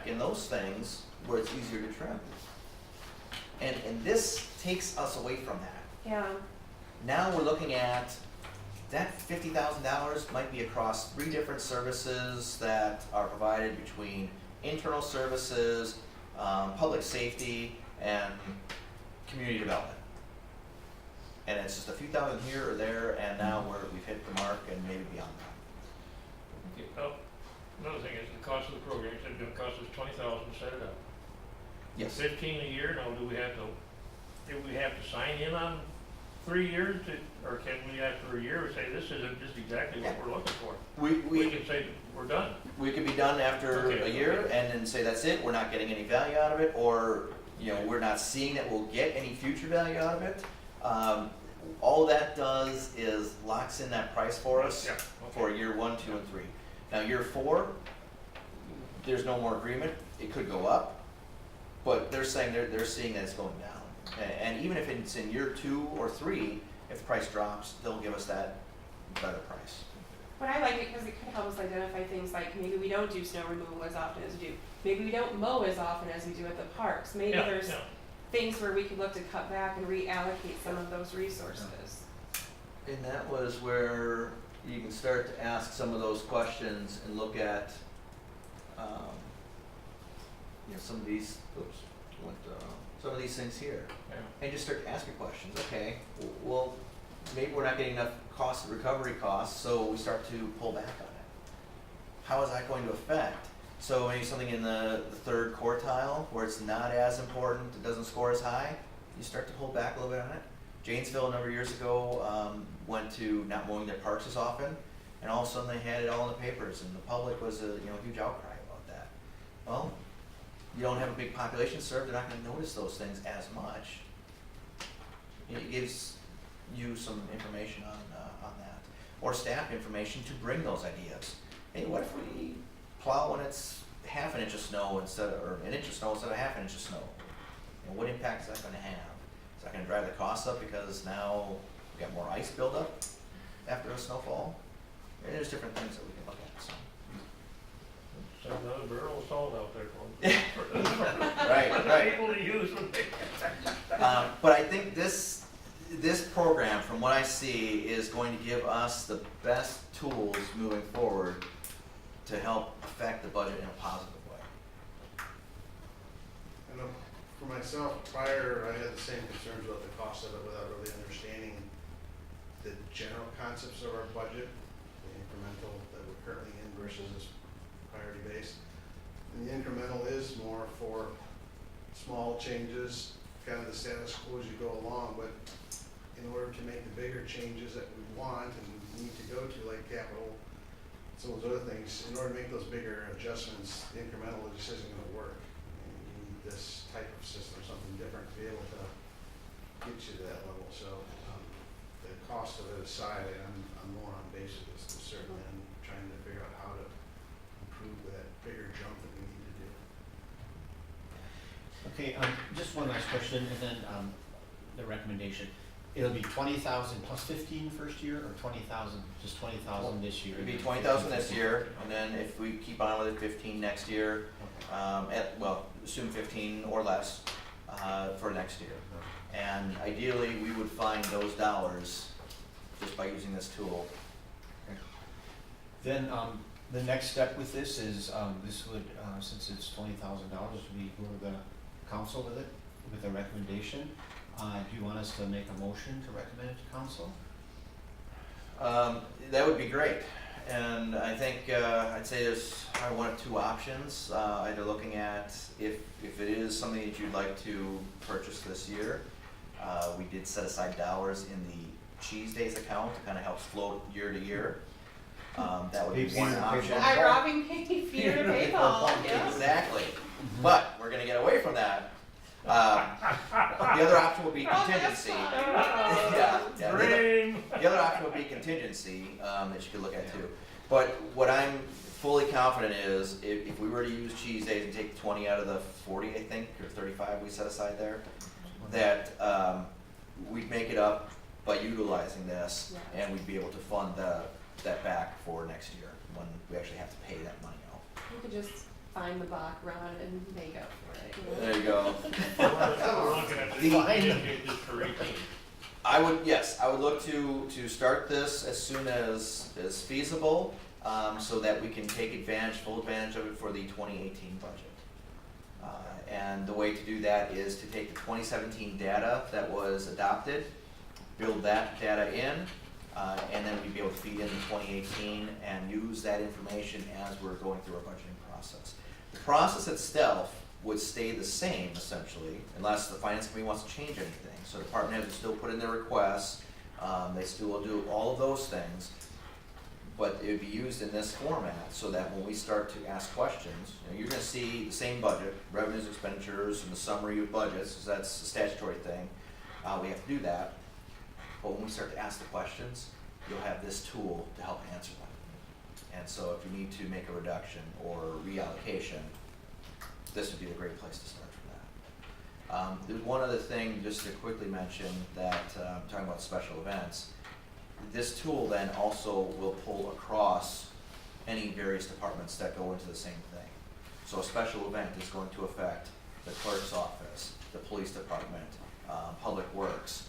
in those things where it's easier to trim. And this takes us away from that. Yeah. Now we're looking at that $50,000 might be across 3 different services that are provided between internal services, public safety, and community development. And it's just a few thousand here or there, and now we've hit the mark and maybe beyond that. Okay, another thing is the cost of the program. You said it's gonna cost us $20,000 to set it up. Yes. 15 a year. Now, do we have to sign in on 3 years, or can we after a year say this isn't just exactly what we're looking for? We can say we're done. We could be done after a year and then say that's it. We're not getting any value out of it, or we're not seeing that we'll get any future value out of it. All that does is locks in that price for us for year 1, 2, and 3. Now year 4, there's no more agreement. It could go up, but they're saying they're seeing that it's going down. And even if it's in year 2 or 3, if the price drops, they'll give us that better price. But I like it because it could help us identify things like maybe we don't do snow removal as often as we do. Maybe we don't mow as often as we do at the parks. Maybe there's things where we could look to cut back and reallocate some of those resources. And that was where you can start to ask some of those questions and look at some of these, some of these things here. And just start asking questions. Okay, well, maybe we're not getting enough recovery costs, so we start to pull back on it. How is that going to affect? So maybe something in the 3rd quartile where it's not as important, it doesn't score as high, you start to pull back a little bit on it. Janesville a number of years ago went to not mowing their parks as often, and all of a sudden they had it all in the papers, and the public was a huge outcry about that. Well, you don't have a big population served, they're not going to notice those things as much. It gives you some information on that, or staff information to bring those ideas. Hey, what if we plow when it's half an inch of snow or an inch of snow instead of half an inch of snow? What impact is that going to have? Is that going to drive the costs up because now we've got more ice buildup after a snowfall? And there's different things that we can look at. So. There's another barrel of salt out there for them. Right. People to use when they. But I think this program, from what I see, is going to give us the best tools moving forward to help affect the budget in a positive way. I know for myself, prior, I had the same concerns about the cost of it without really understanding the general concepts of our budget, the incremental that we're currently in versus this priority based. And the incremental is more for small changes, kind of the status quo as you go along, but in order to make the bigger changes that we want and need to go to, like capital, some of those other things, in order to make those bigger adjustments, the incremental just isn't going to work. And you need this type of system, something different to be able to get you to that level. So the cost of it aside, I'm more on basic as to certainly I'm trying to figure out how to improve that bigger jump that we need to do. Okay, just one last question, and then the recommendation. It'll be 20,000 plus 15 first year, or 20,000, just 20,000 this year? It'll be 20,000 this year, and then if we keep on with it, 15 next year. Assume 15 or less for next year. And ideally, we would find those dollars just by using this tool. Okay. Then the next step with this is this would, since it's $20,000, we go to the council with it, with a recommendation. Do you want us to make a motion to recommend it to council? That would be great. And I think I'd say there's probably 1 or 2 options. Either looking at if it is something that you'd like to purchase this year. We did set aside dollars in the Cheese Days account to kind of help float year to year. That would be one option. I'm robbing Peter to PayPal. Yes. Exactly. But we're going to get away from that. The other option would be contingency. The other option would be contingency that you could look at too. But what I'm fully confident is if we were to use Cheese Days and take 20 out of the 40, I think, or 35 we set aside there, that we'd make it up by utilizing this, and we'd be able to fund that back for next year when we actually have to pay that money out. You could just find the Bach run and make up for it, you know? There you go. We're looking at The- this for 18. I would look to start this as soon as feasible, so that we can take full advantage of it for the 2018 budget. And the way to do that is to take the 2017 data that was adopted, build that data in, and then we'd be able to feed in the 2018 and use that information as we're going through our budgeting process. The process itself would stay the same essentially, unless the finance committee wants to change anything. So department heads will still put in their requests, they still will do all of those things, but it would be used in this format so that when we start to ask questions, you're gonna see the same budget, revenues, expenditures, and the summary of budgets, 'cause that's a statutory thing. We have to do that. But when we start to ask the questions, you'll have this tool to help answer them. And so if you need to make a reduction or reallocation, this would be a great place to start for that. There's one other thing just to quickly mention that, talking about special events, this tool then also will pull across any various departments that go into the same thing. So a special event is going to affect the clerk's office, the police department, public works.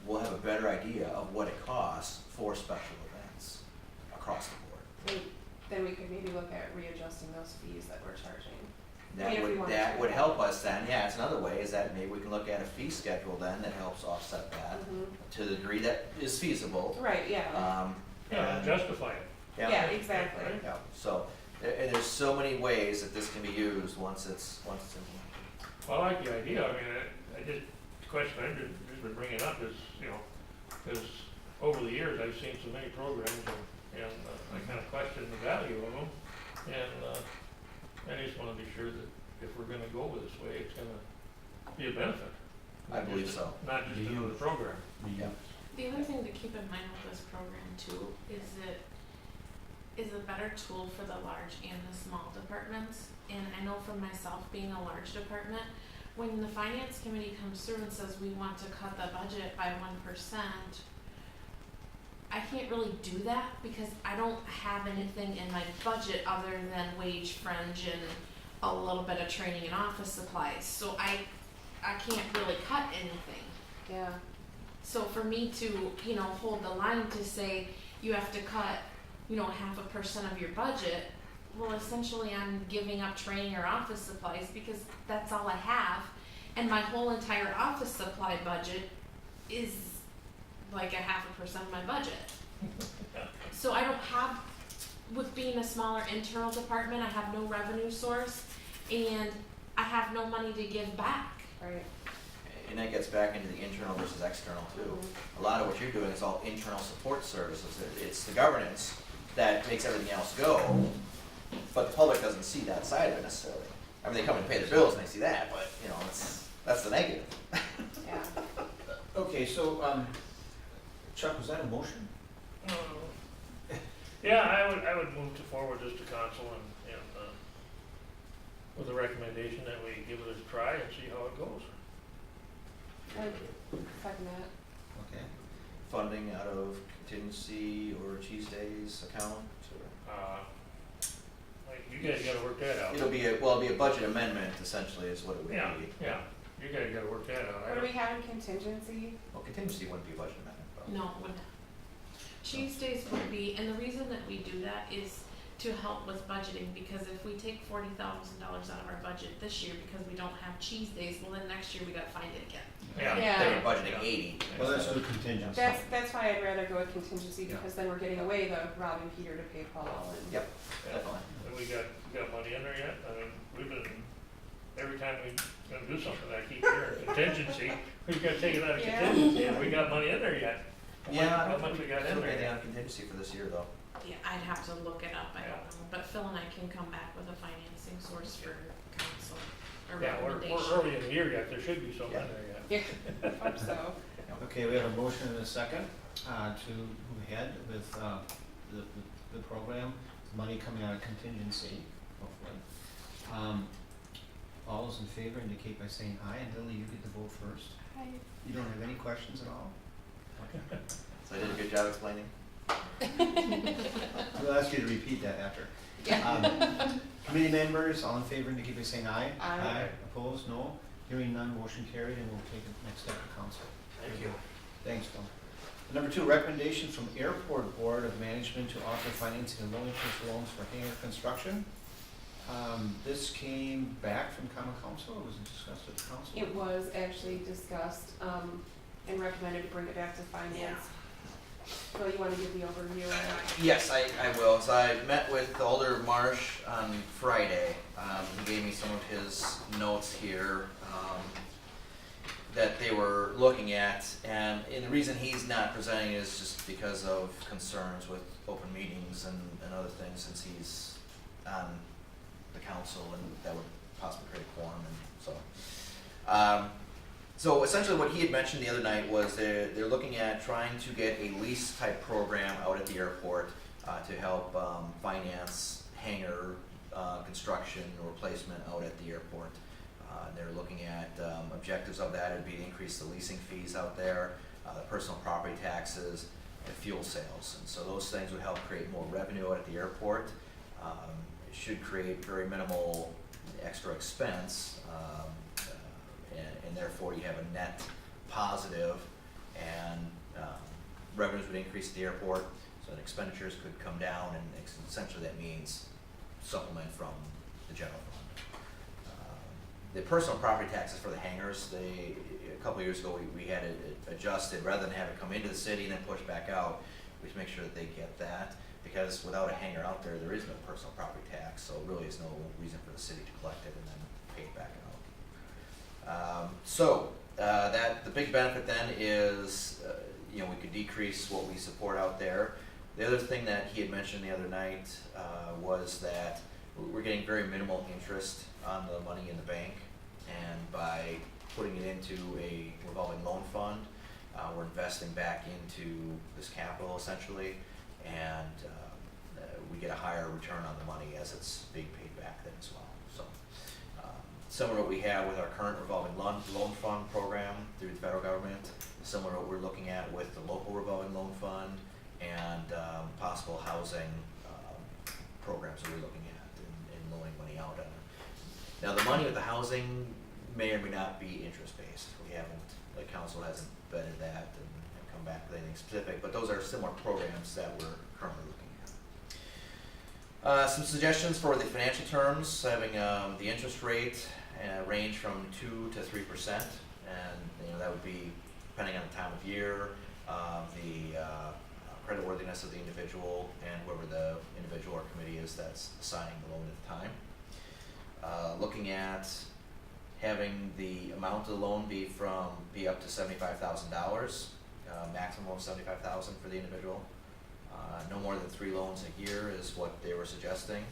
We'll have a better idea of what it costs for special events across the board. Then we could maybe look at readjusting those fees that we're charging. I That mean, if we wanted that to. would help us then, yeah, it's another way, is that maybe we can look at a fee schedule then that helps offset that Mhm. to the degree that is feasible. Right, yeah, Yeah, and- justify it. yeah, exactly. Yeah, so, and there's so many ways that this can be used once it's implemented. Well, I like the idea, I mean, the question I've just been bringing up is, because over the years, I've seen so many programs and I kind of question the value of them. And I just want to be sure that if we're going to go with this way, it's going to be a benefit. I believe so. Not just another program. Yeah. The other thing to keep in mind with this program too is it is a better tool for the large and the small departments. And I know from myself being a large department, when the finance committee comes through and says we want to cut the budget by 1%, I can't really do that because I don't have anything in my budget other than wage, fringe, and a little bit of training and office supplies. So I can't really cut anything. Yeah, So for me to, hold the line to say you have to cut, 0.5% of your budget, well, essentially I'm giving up training or office supplies because that's all I have. And my whole entire office supply budget is like 0.5% of my budget. So I don't have, with being a smaller internal department, I have no revenue source and I have no money to give back. right. And that gets back into the internal versus external too. A lot of what you're doing is all internal support services. It's the governance that makes everything else go, but the public doesn't see that side of it necessarily. I mean, they come and pay their bills and they see that, but that's the negative. Yeah. Okay, so, Chuck, was that a motion? Yeah, I would move to forward this to council and with a recommendation that we give it a try and see how it goes. I'd second that. Okay. Funding out of contingency or cheese days account or? You guys gotta work that out. It'll be a budget amendment essentially is what it would be. Yeah, you guys gotta work that out. What do we have in contingency? Well, contingency wouldn't be a budget amendment, but. No, it wouldn't. Tuesdays would be, and the reason that we do that is to help with budgeting, because if we take $40,000 out of our budget this year because we don't have cheese days, well then next year we gotta find it again. Yeah. They were budgeting 80. Well, let's do contingency. That's why I'd rather go with contingency, because then we're getting away the robbing Peter to pay Paul and. Yep, Yeah. definitely. And we got money in there yet? I mean, we've been, every time we gonna do something, I keep hearing contingency, we've gotta take it out of Yeah. contingency, and we got money in there yet. Yeah, How much we got in there anything yet? on contingency for this year though. Yeah, I'd have to look it up, I Yeah. don't know, but Phil and I can come back with a financing source for council or Yeah, we're recommendation. early in the year yet, there should be something in there yet. Yeah, hope so. Okay, we have a motion and a second, to move ahead with, the program, money coming out of contingency, hopefully. All those in favor indicate by saying aye, and Lily, you get to vote first. Hi. You don't have any questions at all? So I did a good job explaining. We'll ask you to repeat that after. Yeah. Committee members, all in favor indicate by saying aye. Aye. Opposed, no. Hearing none, motion carried, and we'll take the next step to council. Thank you. Thanks, Tom. Number 2, recommendation from Airport Board of Management to offer financing and low interest loans for hangar construction. This came back from common council, or was it discussed at the council? It was actually discussed, and recommended to bring it back to finance. So you wanna give the overview of that? Yes, I will. So I met with Alder Marsh on Friday. He gave me some of his notes here that they were looking at, and the reason he's not presenting is just because of concerns with open meetings and other things, since he's on the council, and that would possibly create a quorum, and so. So essentially what he had mentioned the other night was they're looking at trying to get a lease type program out at the airport to help finance hangar construction or replacement out at the airport. They're looking at objectives of that would be to increase the leasing fees out there, the personal property taxes, and fuel sales. And so those things would help create more revenue out at the airport. It should create very minimal extra expense, and therefore you have a net positive, and revenues would increase at the airport, so that expenditures could come down, and essentially that means supplement from the general fund. The personal property taxes for the hangars, a couple of years ago, we had it adjusted, rather than have it come into the city and then push back out, we make sure that they get that, because without a hangar out there, there is no personal property tax, so really is no reason for the city to collect it and then pay it back out. The big benefit then is, we could decrease what we support out there. The other thing that he had mentioned the other night was that we're getting very minimal interest on the money in the bank, and by putting it into a revolving loan fund, we're investing back into this capital essentially, and we get a higher return on the money as it's being paid back then as well. So similar to what we have with our current revolving loan fund program through the federal government, similar to what we're looking at with the local revolving loan fund, and possible housing programs that we're looking at and loaning money out on. Now the money with the housing may or may not be interest based. The council hasn't vetted that and come back with anything specific, but those are similar programs that we're currently looking at. Some suggestions for the financial terms, having the interest rate range from 2 to 3%, and that would be depending on the time of year, the creditworthiness of the individual, and whoever the individual or committee is that's assigning the loan at the time. Looking at having the amount of the loan be up to $75,000, maximum of $75,000 for the individual. No more than 3 loans a year is what they were suggesting,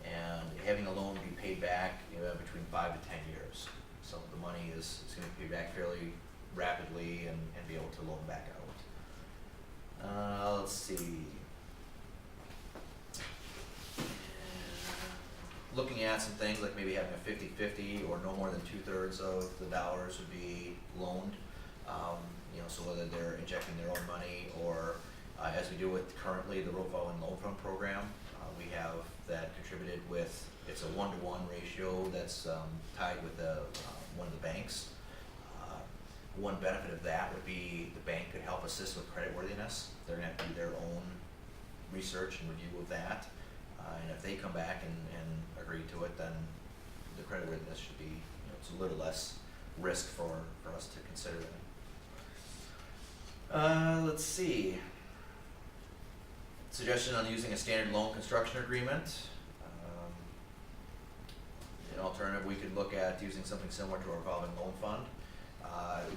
and having the loan be paid back between 5 to 10 years. So the money is going to be paid back fairly rapidly and be able to loan back out. Let's see. Looking at some things like maybe having a 50-50, or no more than 2/3 of the dollars would be loaned. So whether they're injecting their own money, or as we do with currently the revolving loan fund program, we have that contributed with, it's a 1-to-1 ratio that's tied with one of the banks. One benefit of that would be the bank could help assist with creditworthiness. They're going to have to do their own research and review of that. And if they come back and agree to it, then the creditworthiness should be, it's a little less risk for us to consider that. Let's see. Suggestion on using a standard loan construction agreement. An alternative, we could look at using something similar to a revolving loan fund.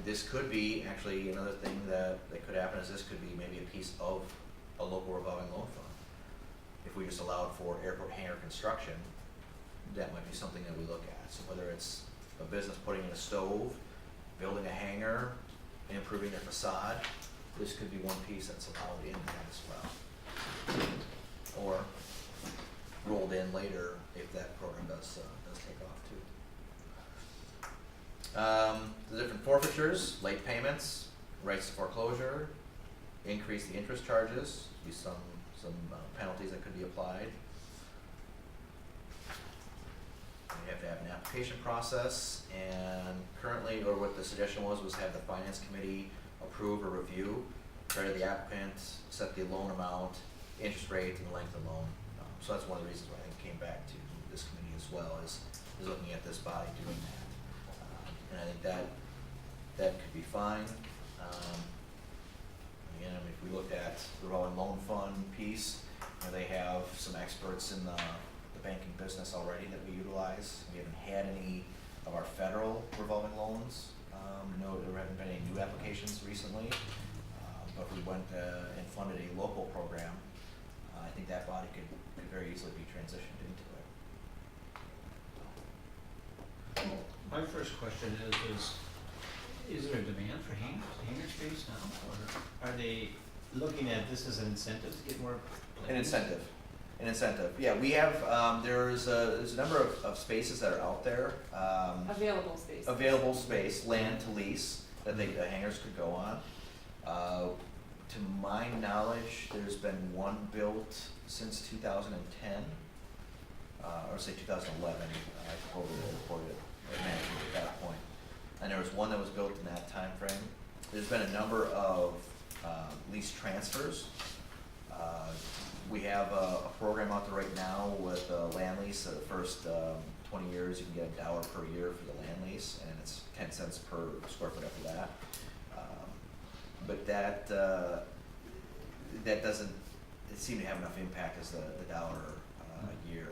This could be, actually, another thing that could happen is this could be maybe a piece of a local revolving loan fund. If we just allowed for airport hangar construction, that might be something that we look at. So whether it's a business putting in a stove, building a hangar, improving their facade, this could be one piece that's allowed in that as well. Or rolled in later if that program does take off too. The different forfeitures, late payments, rights to foreclosure, increase the interest charges, be some penalties that could be applied. have to have an application process, and currently, or what the suggestion was have the finance committee approve or review, credit the applicant, set the loan amount, interest rate, and the length of loan. So that's one of the reasons why I think it came back to this committee as well, is looking at this body doing that. And I think that could be fine. Again, I mean, if we looked at the revolving loan fund piece, they have some experts in the banking business already that we utilize. We haven't had any of our federal revolving loans. No, there haven't been any new applications recently. But if we went and funded a local program, I think that body could very easily be transitioned into it. My first question is there a demand for hangar space now, or are they looking at this as an incentive to get more planes? An incentive, yeah, we have, there's a number of spaces that are out there. Available space. Land to lease, that the hangars could go on. To my knowledge, there's been one built since 2010, or say 2011, I totally reported management at that point. And there was one that was built in that time frame. There's been a number of lease transfers. We have a program out there right now with a land lease. The first 20 years, you can get $1 per year for the land lease, and it's 10 cents per square foot after that. But that doesn't seem to have enough impact as the $1 a year.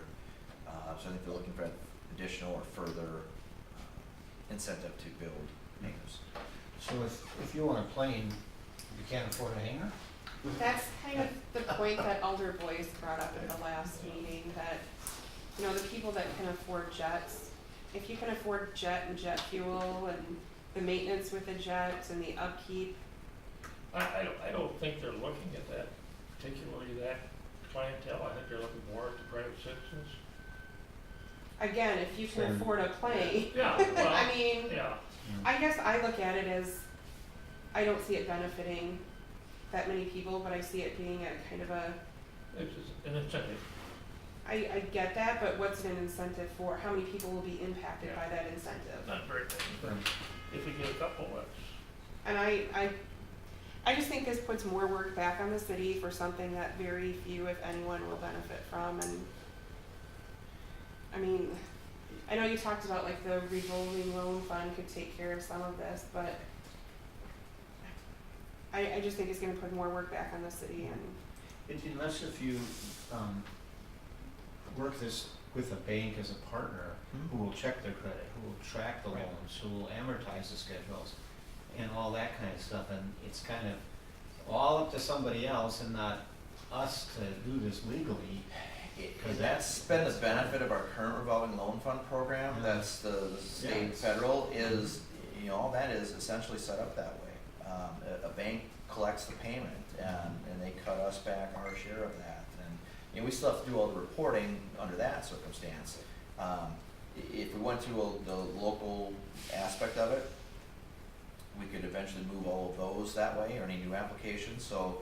So I think they're looking for additional or further incentive to build hangars. So if you want a plane, you can't afford a hangar? That's kind of the point that Alder Boyce brought up at the last meeting, that, the people that can afford jets, if you can afford jet and jet fuel and the maintenance with the jets and the upkeep. I don't think they're looking at that, particularly that clientele. I think they're looking more at the private citizens. Again, if you can afford a plane. Yeah, well, I mean, yeah. I guess I look at it as, I don't see it benefiting that many people, but I see it being a kind of a. It's just an incentive. I get that, but what's it an incentive for? How many people will be impacted by that incentive? Not very many, but if we get a couple, that's. And I just think this puts more work back on the city for something that very few, if anyone, will benefit from. And I mean, I know you talked about like the revolving loan fund could take care of some of this, but I just think it's going to put more work back on the city. And Unless if you work this with a bank as a partner, who will check their credit, who will track the loans, who will amortize the schedules, and all that kind of stuff, and it's kind of all up to somebody else and not us to do this legally. And that's been the benefit of our current revolving loan fund program. That's the state and federal is, all that is essentially set up that way. A bank collects the payment and they cut us back our share of that. And we still have to do all the reporting under that circumstance. If we went to the local aspect of it, we could eventually move all of those that way, or any new applications. So